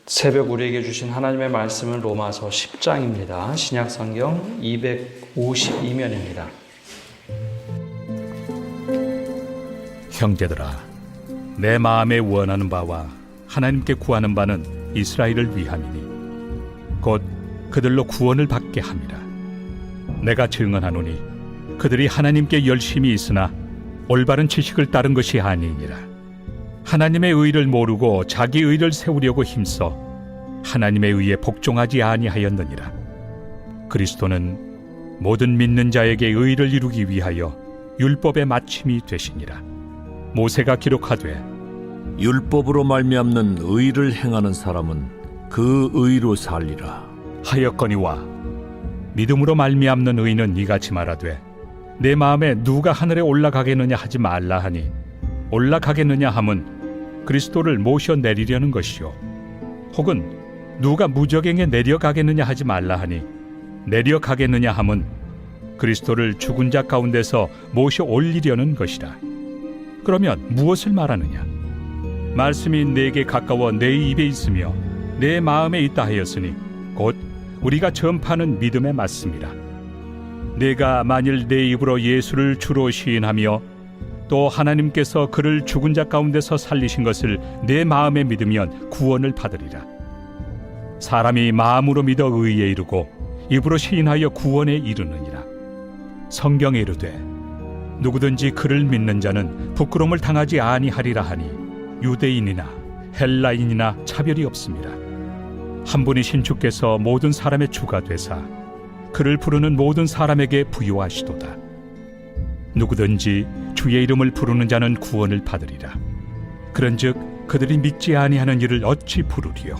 새벽 우리에게 주신 하나님의 말씀은 로마서 10장입니다. 신약성경 252면입니다. 형제들아, 내 마음에 원하는 바와 하나님께 구하는 바는 이스라엘을 위함이니 곧 그들로 구원을 받게 함이라. 내가 증언하노니 그들이 하나님께 열심히 있으나 올바른 지식을 따른 것이 아니니라. 하나님의 의를 모르고 자기 의를 세우려고 힘써 하나님의 의에 복종하지 아니하였느니라. 그리스도는 모든 믿는 자에게 의를 이루기 위하여 율법의 마침이 되시니라. 모세가 기록하되 율법으로 말미암는 의를 행하는 사람은 그 의로 살리라 하였거니와 믿음으로 말미암는 의는 이같이 말하되 내 마음에 누가 하늘에 올라가겠느냐 하지 말라 하니 올라가겠느냐 함은 그리스도를 모셔 내리려는 것이요 혹은 누가 무저갱에 내려가겠느냐 하지 말라 하니 내려가겠느냐 함은 그리스도를 죽은 자 가운데서 모셔 올리려는 것이라. 그러면 무엇을 말하느냐? 말씀이 내게 가까워 내 입에 있으며 내 마음에 있다 하였으니 곧 우리가 전파하는 믿음의 말씀이라. 내가 만일 내 입으로 예수를 주로 시인하며 또 하나님께서 그를 죽은 자 가운데서 살리신 것을 내 마음에 믿으면 구원을 받으리라. 사람이 마음으로 믿어 의에 이르고 입으로 시인하여 구원에 이르느니라. 성경에 이르되 누구든지 그를 믿는 자는 부끄러움을 당하지 아니하리라 하니 유대인이나 헬라인이나 차별이 없습니다. 한 분이신 주께서 모든 사람의 주가 되사 그를 부르는 모든 사람에게 부요하시도다. 누구든지 주의 이름을 부르는 자는 구원을 받으리라. 그런즉 그들이 믿지 아니하는 일을 어찌 부르리요?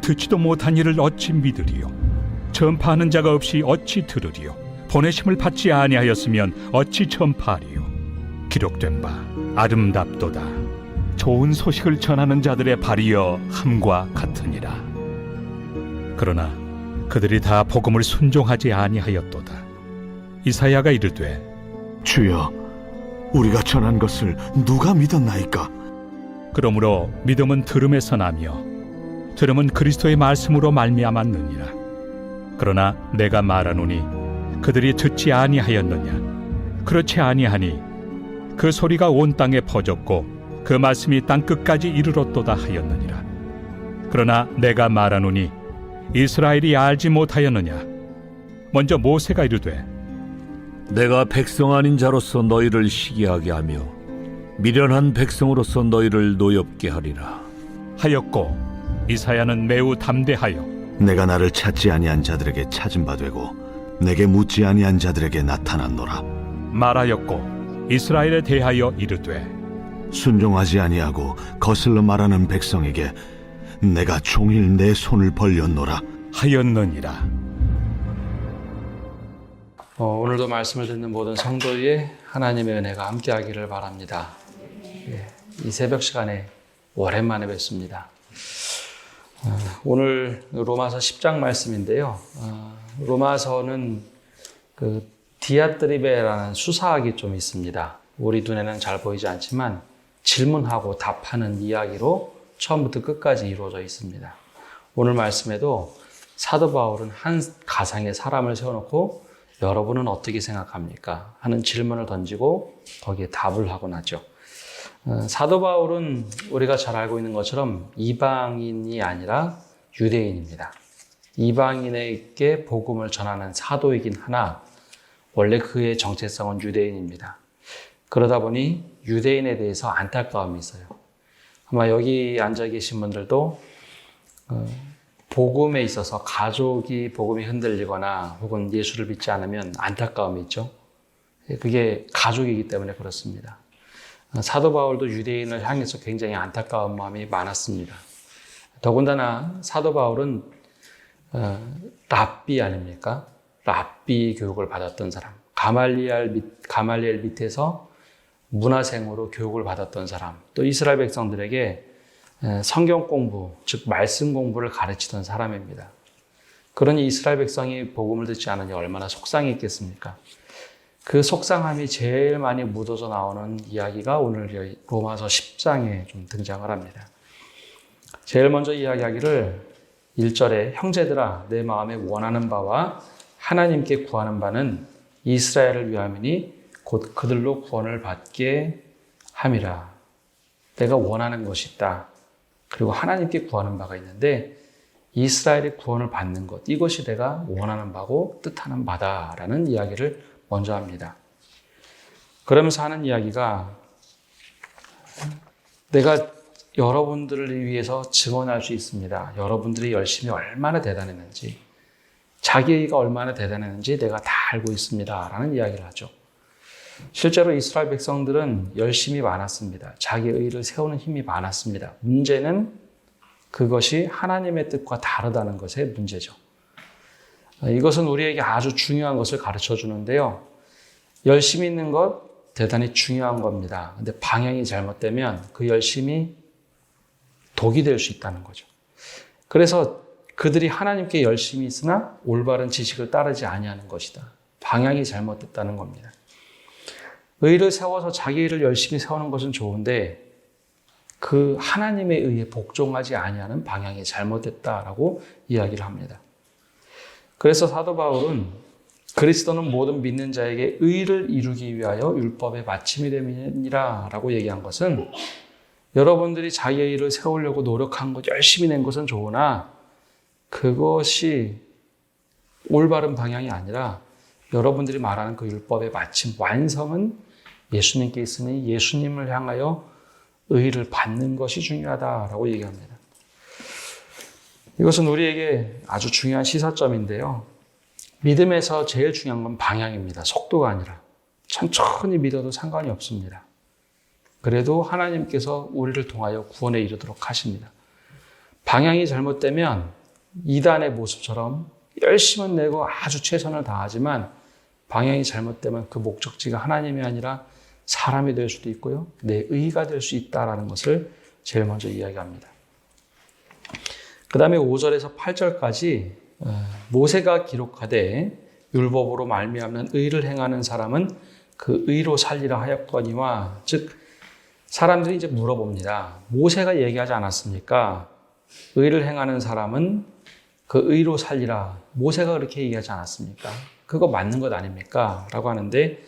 듣지도 못한 일을 어찌 믿으리요? 전파하는 자가 없이 어찌 들으리요? 보내심을 받지 아니하였으면 어찌 전파하리요? 기록된 바 아름답도다. 좋은 소식을 전하는 자들의 발이여 함과 같으니라. 그러나 그들이 다 복음을 순종하지 아니하였도다. 이사야가 이르되 주여, 우리가 전한 것을 누가 믿었나이까? 그러므로 믿음은 들음에서 나며 들음은 그리스도의 말씀으로 말미암았느니라. 그러나 내가 말하노니 그들이 듣지 아니하였느냐? 그렇지 아니하니 그 소리가 온 땅에 퍼졌고 그 말씀이 땅 끝까지 이르렀도다 하였느니라. 그러나 내가 말하노니 이스라엘이 알지 못하였느냐? 먼저 모세가 이르되 내가 백성 아닌 자로서 너희를 시기하게 하며 미련한 백성으로서 너희를 노엽게 하리라 하였고 이사야는 매우 담대하여 내가 나를 찾지 아니한 자들에게 찾은 바 되고 내게 묻지 아니한 자들에게 나타났노라. 말하였고 이스라엘에 대하여 이르되 순종하지 아니하고 거슬러 말하는 백성에게 내가 종일 내 손을 벌렸노라 하였느니라. 오늘도 말씀을 듣는 모든 성도의 하나님의 은혜가 함께하기를 바랍니다. 이 새벽 시간에 오랜만에 뵙습니다. 오늘 로마서 10장 말씀인데요. 로마서는 그 디아트리베라는 수사학이 좀 있습니다. 우리 눈에는 잘 보이지 않지만 질문하고 답하는 이야기로 처음부터 끝까지 이루어져 있습니다. 오늘 말씀에도 사도 바울은 한 가상의 사람을 세워놓고 여러분은 어떻게 생각합니까? 하는 질문을 던지고 거기에 답을 하곤 하죠. 사도 바울은 우리가 잘 알고 있는 것처럼 이방인이 아니라 유대인입니다. 이방인에게 복음을 전하는 사도이긴 하나 원래 그의 정체성은 유대인입니다. 그러다 보니 유대인에 대해서 안타까움이 있어요. 아마 여기 앉아 계신 분들도 복음에 있어서 가족이 복음이 흔들리거나 혹은 예수를 믿지 않으면 안타까움이 있죠. 그게 가족이기 때문에 그렇습니다. 사도 바울도 유대인을 향해서 굉장히 안타까운 마음이 많았습니다. 더군다나 사도 바울은 랍비 아닙니까? 랍비 교육을 받았던 사람, 가말리엘 밑에서 문화생으로 교육을 받았던 사람, 또 이스라엘 백성들에게 성경 공부, 즉 말씀 공부를 가르치던 사람입니다. 그러니 이스라엘 백성이 복음을 듣지 않으니 얼마나 속상했겠습니까? 그 속상함이 제일 많이 묻어져 나오는 이야기가 오늘 로마서 10장에 좀 등장을 합니다. 제일 먼저 이야기하기를 1절에 형제들아 내 마음에 원하는 바와 하나님께 구하는 바는 이스라엘을 위함이니 곧 그들로 구원을 받게 함이라. 내가 원하는 것이 있다. 그리고 하나님께 구하는 바가 있는데 이스라엘의 구원을 받는 것, 이것이 내가 원하는 바고 뜻하는 바다라는 이야기를 먼저 합니다. 그러면서 하는 이야기가 내가 여러분들을 위해서 증언할 수 있습니다. 여러분들이 열심히 얼마나 대단했는지, 자기가 얼마나 대단했는지 내가 다 알고 있습니다. 라는 이야기를 하죠. 실제로 이스라엘 백성들은 열심이 많았습니다. 자기의 의를 세우는 힘이 많았습니다. 문제는 그것이 하나님의 뜻과 다르다는 것의 문제죠. 이것은 우리에게 아주 중요한 것을 가르쳐 주는데요. 열심히 있는 것 대단히 중요한 겁니다. 근데 방향이 잘못되면 그 열심이 독이 될 수 있다는 거죠. 그래서 그들이 하나님께 열심히 있으나 올바른 지식을 따르지 아니하는 것이다. 방향이 잘못됐다는 겁니다. 의를 세워서 자기 의를 열심히 세우는 것은 좋은데 그 하나님의 의에 복종하지 아니하는 방향이 잘못됐다라고 이야기를 합니다. 그래서 사도 바울은 그리스도는 모든 믿는 자에게 의를 이루기 위하여 율법의 마침이 됨이니라 라고 얘기한 것은 여러분들이 자기의 의를 세우려고 노력한 것, 열심히 낸 것은 좋으나 그것이 올바른 방향이 아니라 여러분들이 말하는 그 율법의 마침, 완성은 예수님께 있으니 예수님을 향하여 의를 받는 것이 중요하다라고 얘기합니다. 이것은 우리에게 아주 중요한 시사점인데요. 믿음에서 제일 중요한 건 방향입니다. 속도가 아니라. 천천히 믿어도 상관이 없습니다. 그래도 하나님께서 우리를 통하여 구원에 이르도록 하십니다. 방향이 잘못되면 이단의 모습처럼 열심은 내고 아주 최선을 다하지만 방향이 잘못되면 그 목적지가 하나님이 아니라 사람이 될 수도 있고요. 내 의가 될 수 있다는 것을 제일 먼저 이야기합니다. 그 다음에 5절에서 8절까지 모세가 기록하되 율법으로 말미암는 의를 행하는 사람은 그 의로 살리라 하였거니와, 즉 사람들이 이제 물어봅니다. 모세가 얘기하지 않았습니까? 의를 행하는 사람은 그 의로 살리라. 모세가 그렇게 얘기하지 않았습니까? 그거 맞는 것 아닙니까? 라고 하는데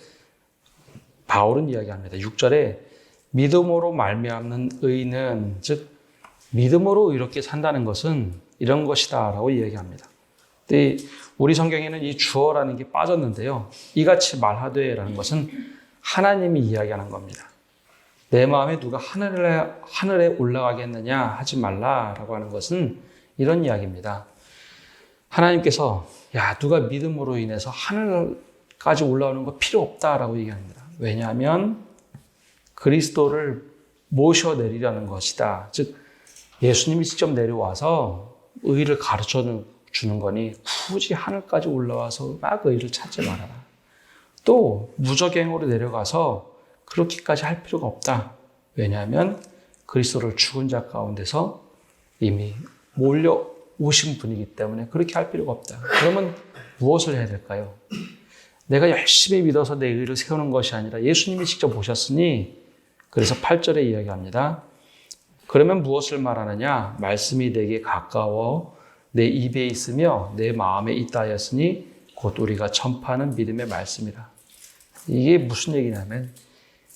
바울은 이야기합니다. 6절에 믿음으로 말미암는 의는, 즉 믿음으로 이렇게 산다는 것은 이런 것이다 라고 이야기합니다. 근데 우리 성경에는 이 주어라는 게 빠졌는데요. 이같이 말하되 라는 것은 하나님이 이야기하는 겁니다. 내 마음에 누가 하늘에 올라가겠느냐 하지 말라라고 하는 것은 이런 이야기입니다. 하나님께서 야, 누가 믿음으로 인해서 하늘까지 올라오는 거 필요 없다라고 얘기합니다. 왜냐하면 그리스도를 모셔내리라는 것이다. 즉 예수님이 직접 내려와서 의를 가르쳐 주는 거니 굳이 하늘까지 올라와서 막 의를 찾지 말아라. 또 무적행으로 내려가서 그렇게까지 할 필요가 없다. 왜냐하면 그리스도를 죽은 자 가운데서 이미 몰려오신 분이기 때문에 그렇게 할 필요가 없다. 그러면 무엇을 해야 될까요? 내가 열심히 믿어서 내 의를 세우는 것이 아니라 예수님이 직접 오셨으니, 그래서 8절에 이야기합니다. 그러면 무엇을 말하느냐? 말씀이 내게 가까워 내 입에 있으며 내 마음에 있다 하였으니 곧 우리가 전파하는 믿음의 말씀이라. 이게 무슨 얘기냐면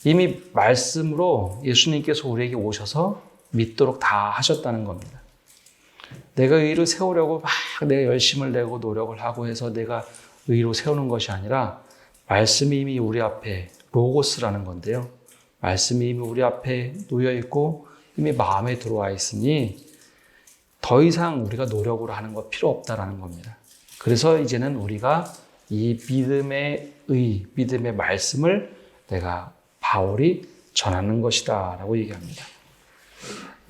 이미 말씀으로 예수님께서 우리에게 오셔서 믿도록 다 하셨다는 겁니다. 내가 의를 세우려고 막 내가 열심을 내고 노력을 하고 해서 내가 의로 세우는 것이 아니라 말씀이 이미 우리 앞에, 로고스라는 건데요. 말씀이 이미 우리 앞에 놓여 있고 이미 마음에 들어와 있으니 더 이상 우리가 노력으로 하는 거 필요 없다라는 겁니다. 그래서 이제는 우리가 이 믿음의 의, 믿음의 말씀을 내가 바울이 전하는 것이다 라고 얘기합니다.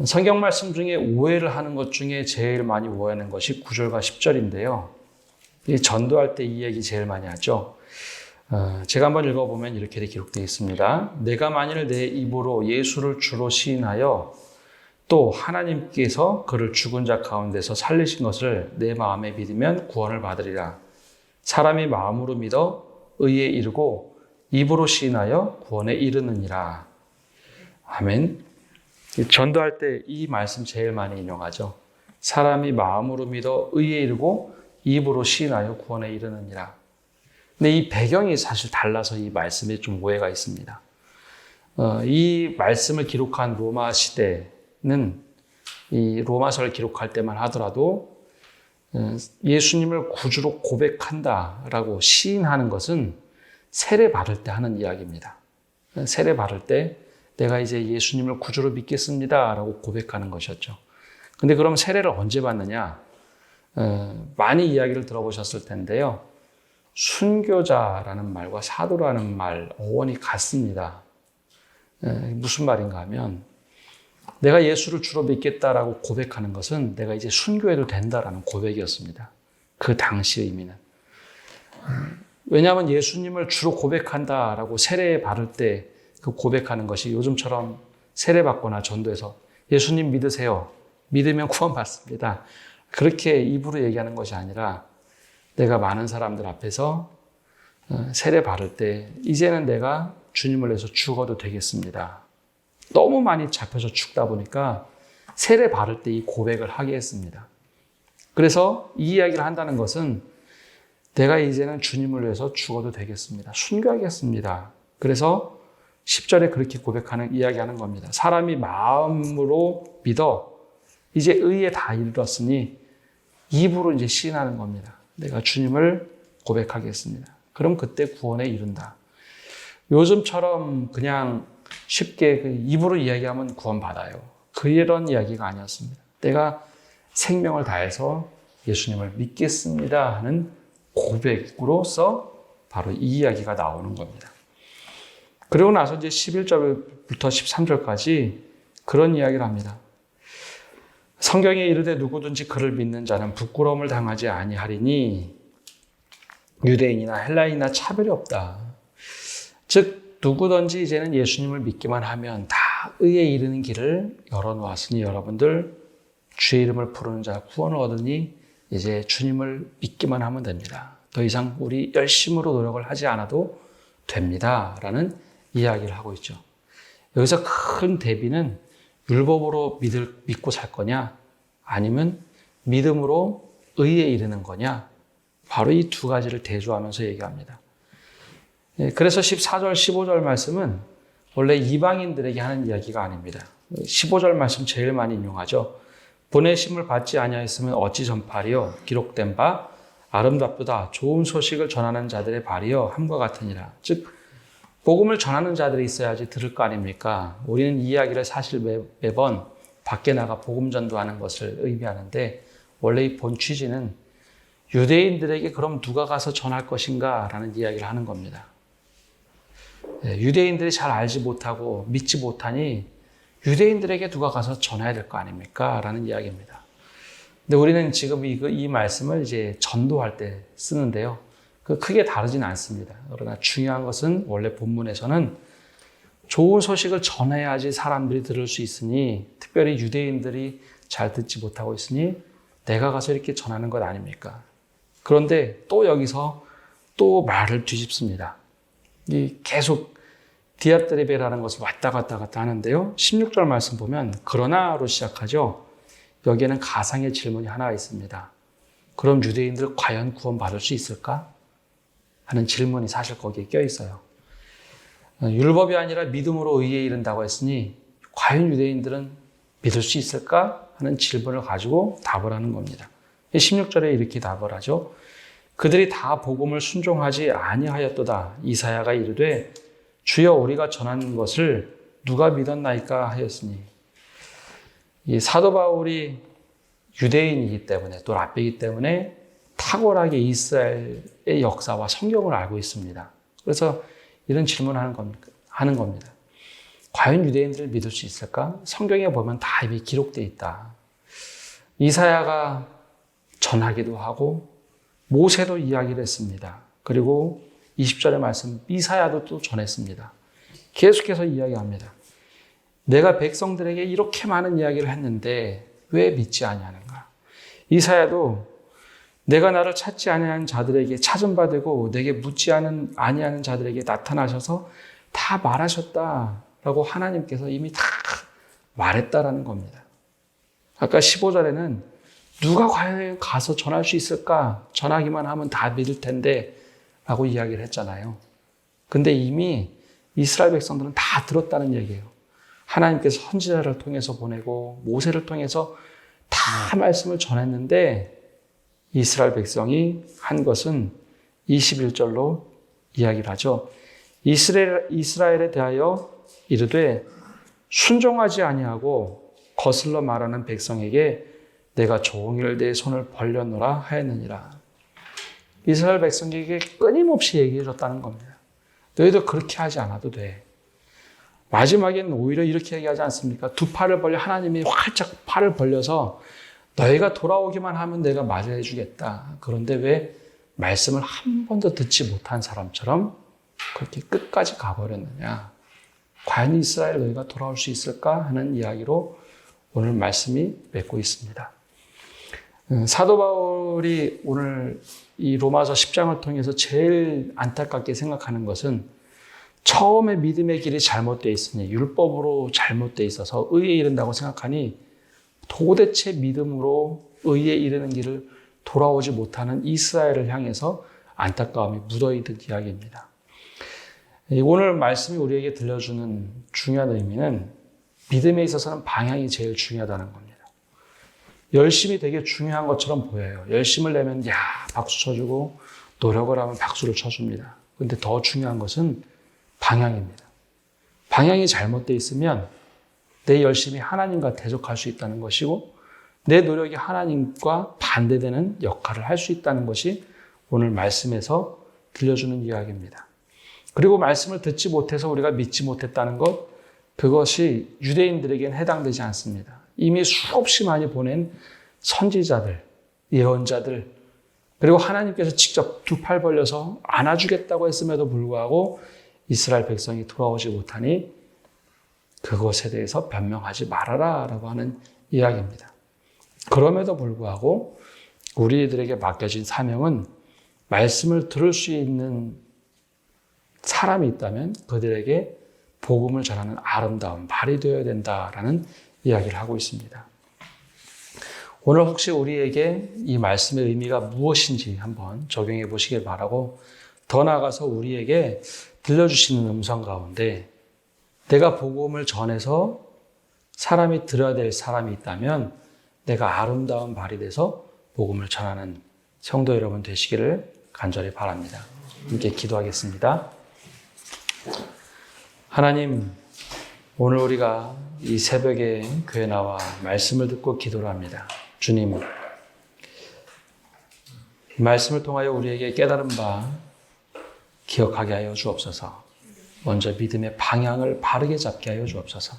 성경 말씀 중에 오해를 하는 것 중에 제일 많이 오해하는 것이 9절과 10절인데요. 전도할 때 이 얘기 제일 많이 하죠. 제가 한번 읽어보면 이렇게 기록되어 있습니다. 내가 만일 내 입으로 예수를 주로 시인하여 또 하나님께서 그를 죽은 자 가운데서 살리신 것을 내 마음에 믿으면 구원을 받으리라. 사람이 마음으로 믿어 의에 이르고 입으로 시인하여 구원에 이르느니라. 아멘. 전도할 때 이 말씀 제일 많이 인용하죠. 사람이 마음으로 믿어 의에 이르고 입으로 시인하여 구원에 이르느니라. 근데 이 배경이 사실 달라서 이 말씀에 좀 오해가 있습니다. 이 말씀을 기록한 로마 시대는 이 로마서를 기록할 때만 하더라도 예수님을 구주로 고백한다라고 시인하는 것은 세례 받을 때 하는 이야기입니다. 세례 받을 때 내가 이제 예수님을 구주로 믿겠습니다라고 고백하는 것이었죠. 근데 그럼 세례를 언제 받느냐? 많이 이야기를 들어보셨을 텐데요. 순교자라는 말과 사도라는 말 어원이 같습니다. 무슨 말인가 하면 내가 예수를 주로 믿겠다라고 고백하는 것은 내가 이제 순교해도 된다라는 고백이었습니다. 그 당시 의미는. 왜냐하면 예수님을 주로 고백한다라고 세례 받을 때 그 고백하는 것이 요즘처럼 세례 받거나 전도해서 예수님 믿으세요. 믿으면 구원받습니다. 그렇게 입으로 얘기하는 것이 아니라 내가 많은 사람들 앞에서 세례 받을 때 이제는 내가 주님을 위해서 죽어도 되겠습니다. 너무 많이 잡혀서 죽다 보니까 세례 받을 때 이 고백을 하게 했습니다. 그래서 이 이야기를 한다는 것은 내가 이제는 주님을 위해서 죽어도 되겠습니다. 순교하겠습니다. 그래서 10절에 그렇게 이야기하는 겁니다. 사람이 마음으로 믿어 이제 의에 다 이르렀으니 입으로 이제 시인하는 겁니다. 내가 주님을 고백하겠습니다. 그럼 그때 구원에 이른다. 요즘처럼 그냥 쉽게 입으로 이야기하면 구원받아요. 그런 이야기가 아니었습니다. 내가 생명을 다해서 예수님을 믿겠습니다 하는 고백으로서 바로 이 이야기가 나오는 겁니다. 그리고 나서 이제 11절부터 13절까지 그런 이야기를 합니다. 성경에 이르되 누구든지 그를 믿는 자는 부끄러움을 당하지 아니하리니 유대인이나 헬라인이나 차별이 없다. 즉 누구든지 이제는 예수님을 믿기만 하면 다 의에 이르는 길을 열어놓았으니 여러분들 주의 이름을 부르는 자 구원을 얻으니 이제 주님을 믿기만 하면 됩니다. 더 이상 우리 열심으로 노력을 하지 않아도 됩니다. 라는 이야기를 하고 있죠. 여기서 큰 대비는 율법으로 믿고 살 거냐 아니면 믿음으로 의에 이르는 거냐 바로 이 두 가지를 대조하면서 얘기합니다. 그래서 14절, 15절 말씀은 원래 이방인들에게 하는 이야기가 아닙니다. 15절 말씀 제일 많이 인용하죠. 보내심을 받지 아니하였으면 어찌 전파리요 기록된 바 아름답도다 좋은 소식을 전하는 자들의 발이요 함과 같으니라. 즉 복음을 전하는 자들이 있어야지 들을 거 아닙니까? 우리는 이 이야기를 사실 매번 밖에 나가 복음 전도하는 것을 의미하는데 원래 이 본 취지는 유대인들에게 그럼 누가 가서 전할 것인가 라는 이야기를 하는 겁니다. 유대인들이 잘 알지 못하고 믿지 못하니 유대인들에게 누가 가서 전해야 될 거 아닙니까? 라는 이야기입니다. 근데 우리는 지금 이 말씀을 이제 전도할 때 쓰는데요. 크게 다르진 않습니다. 그러나 중요한 것은 원래 본문에서는 좋은 소식을 전해야지 사람들이 들을 수 있으니 특별히 유대인들이 잘 듣지 못하고 있으니 내가 가서 이렇게 전하는 것 아닙니까? 그런데 또 여기서 또 말을 뒤집습니다. 계속 디아드레베라는 것을 왔다 갔다 하는데요. 16절 말씀 보면 그러나로 시작하죠. 여기에는 가상의 질문이 하나 있습니다. 그럼 유대인들 과연 구원받을 수 있을까? 하는 질문이 사실 거기에 껴 있어요. 율법이 아니라 믿음으로 의에 이른다고 했으니 과연 유대인들은 믿을 수 있을까? 하는 질문을 가지고 답을 하는 겁니다. 16절에 이렇게 답을 하죠. 그들이 다 복음을 순종하지 아니하였도다. 이사야가 이르되 주여 우리가 전하는 것을 누가 믿었나이까 하였으니 이 사도 바울이 유대인이기 때문에 또 랍비이기 때문에 탁월하게 이스라엘의 역사와 성경을 알고 있습니다. 그래서 이런 질문을 하는 겁니다. 과연 유대인들을 믿을 수 있을까? 성경에 보면 다 이미 기록되어 있다. 이사야가 전하기도 하고 모세도 이야기를 했습니다. 그리고 20절의 말씀 이사야도 또 전했습니다. 계속해서 이야기합니다. 내가 백성들에게 이렇게 많은 이야기를 했는데 왜 믿지 아니하는가? 이사야도 내가 나를 찾지 아니하는 자들에게 찾은 바 되고 내게 묻지 아니하는 자들에게 나타나셔서 다 말하셨다라고 하나님께서 이미 다 말했다라는 겁니다. 아까 15절에는 누가 과연 가서 전할 수 있을까? 전하기만 하면 다 믿을 텐데 라고 이야기를 했잖아요. 근데 이미 이스라엘 백성들은 다 들었다는 얘기예요. 하나님께서 선지자를 통해서 보내고 모세를 통해서 다 말씀을 전했는데 이스라엘 백성이 한 것은 21절로 이야기를 하죠. 이스라엘에 대하여 이르되 순종하지 아니하고 거슬러 말하는 백성에게 내가 종일 내 손을 벌려노라 하였느니라. 이스라엘 백성에게 끊임없이 얘기해 줬다는 겁니다. 너희도 그렇게 하지 않아도 돼. 마지막에는 오히려 이렇게 얘기하지 않습니까? 두 팔을 벌려 하나님이 활짝 팔을 벌려서 너희가 돌아오기만 하면 내가 맞이해 주겠다. 그런데 왜 말씀을 한 번도 듣지 못한 사람처럼 그렇게 끝까지 가버렸느냐. 과연 이스라엘 너희가 돌아올 수 있을까 하는 이야기로 오늘 말씀이 맺고 있습니다. 사도 바울이 오늘 이 로마서 10장을 통해서 제일 안타깝게 생각하는 것은 처음에 믿음의 길이 잘못되어 있으니 율법으로 잘못되어 있어서 의에 이른다고 생각하니 도대체 믿음으로 의에 이르는 길을 돌아오지 못하는 이스라엘을 향해서 안타까움이 묻어있는 이야기입니다. 오늘 말씀이 우리에게 들려주는 중요한 의미는 믿음에 있어서는 방향이 제일 중요하다는 겁니다. 열심이 되게 중요한 것처럼 보여요. 열심을 내면 박수 쳐주고 노력을 하면 박수를 쳐줍니다. 근데 더 중요한 것은 방향입니다. 방향이 잘못되어 있으면 내 열심이 하나님과 대적할 수 있다는 것이고 내 노력이 하나님과 반대되는 역할을 할 수 있다는 것이 오늘 말씀에서 들려주는 이야기입니다. 그리고 말씀을 듣지 못해서 우리가 믿지 못했다는 것, 그것이 유대인들에게는 해당되지 않습니다. 이미 수없이 많이 보낸 선지자들, 예언자들, 그리고 하나님께서 직접 두 팔 벌려서 안아주겠다고 했음에도 불구하고 이스라엘 백성이 돌아오지 못하니 그것에 대해서 변명하지 말아라 라고 하는 이야기입니다. 그럼에도 불구하고 우리들에게 맡겨진 사명은 말씀을 들을 수 있는 사람이 있다면 그들에게 복음을 전하는 아름다운 말이 되어야 된다라는 이야기를 하고 있습니다. 오늘 혹시 우리에게 이 말씀의 의미가 무엇인지 한번 적용해 보시길 바라고 더 나아가서 우리에게 들려주시는 음성 가운데 내가 복음을 전해서 사람이 들어야 될 사람이 있다면 내가 아름다운 말이 돼서 복음을 전하는 성도 여러분 되시기를 간절히 바랍니다. 함께 기도하겠습니다. 하나님, 오늘 우리가 이 새벽에 교회 나와 말씀을 듣고 기도를 합니다. 주님, 이 말씀을 통하여 우리에게 깨달은 바 기억하게 하여 주옵소서. 먼저 믿음의 방향을 바르게 잡게 하여 주옵소서.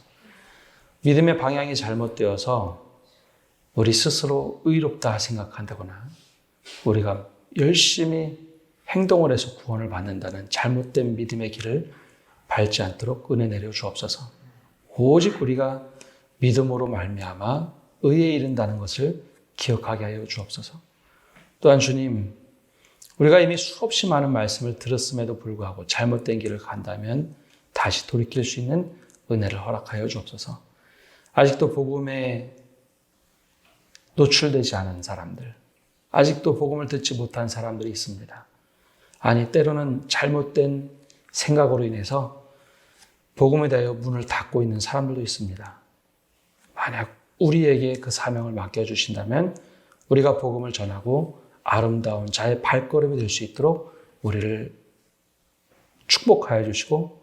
믿음의 방향이 잘못되어서 우리 스스로 의롭다 생각한다거나 우리가 열심히 행동을 해서 구원을 받는다는 잘못된 믿음의 길을 밟지 않도록 은혜 내려 주옵소서. 오직 우리가 믿음으로 말미암아 의에 이른다는 것을 기억하게 하여 주옵소서. 또한 주님, 우리가 이미 수없이 많은 말씀을 들었음에도 불구하고 잘못된 길을 간다면 다시 돌이킬 수 있는 은혜를 허락하여 주옵소서. 아직도 복음에 노출되지 않은 사람들, 아직도 복음을 듣지 못한 사람들이 있습니다. 아니, 때로는 잘못된 생각으로 인해서 복음에 대하여 문을 닫고 있는 사람들도 있습니다. 만약 우리에게 그 사명을 맡겨주신다면 우리가 복음을 전하고 아름다운 자의 발걸음이 될 수 있도록 우리를 축복하여 주시고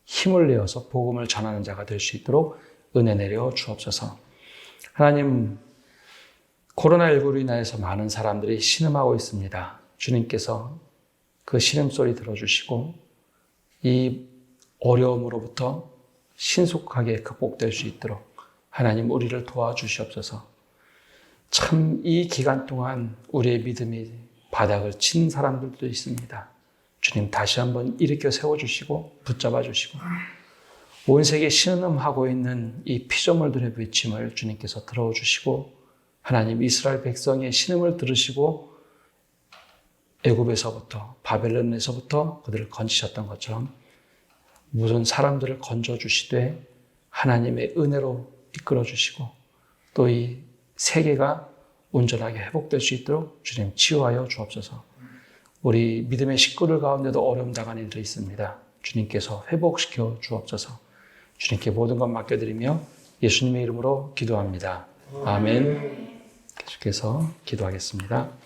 힘을 내어서 복음을 전하는 자가 될 수 있도록 은혜 내려 주옵소서. 하나님, 코로나19로 인하여서 많은 사람들이 신음하고 있습니다. 주님께서 그 신음소리 들어주시고 이 어려움으로부터 신속하게 극복될 수 있도록 하나님 우리를 도와주시옵소서. 참 이 기간 동안 우리의 믿음이 바닥을 친 사람들도 있습니다. 주님 다시 한번 일으켜 세워주시고 붙잡아 주시고 온 세계 신음하고 있는 이 피조물들의 외침을 주님께서 들어주시고 하나님 이스라엘 백성의 신음을 들으시고 애굽에서부터 바벨론에서부터 그들을 건지셨던 것처럼 모든 사람들을 건져주시되 하나님의 은혜로 이끌어 주시고 또 이 세계가 온전하게 회복될 수 있도록 주님 치유하여 주옵소서. 우리 믿음의 식구들 가운데도 어려움 당한 이들이 있습니다. 주님께서 회복시켜 주옵소서. 주님께 모든 것 맡겨드리며 예수님의 이름으로 기도합니다. 아멘. 계속해서 기도하겠습니다.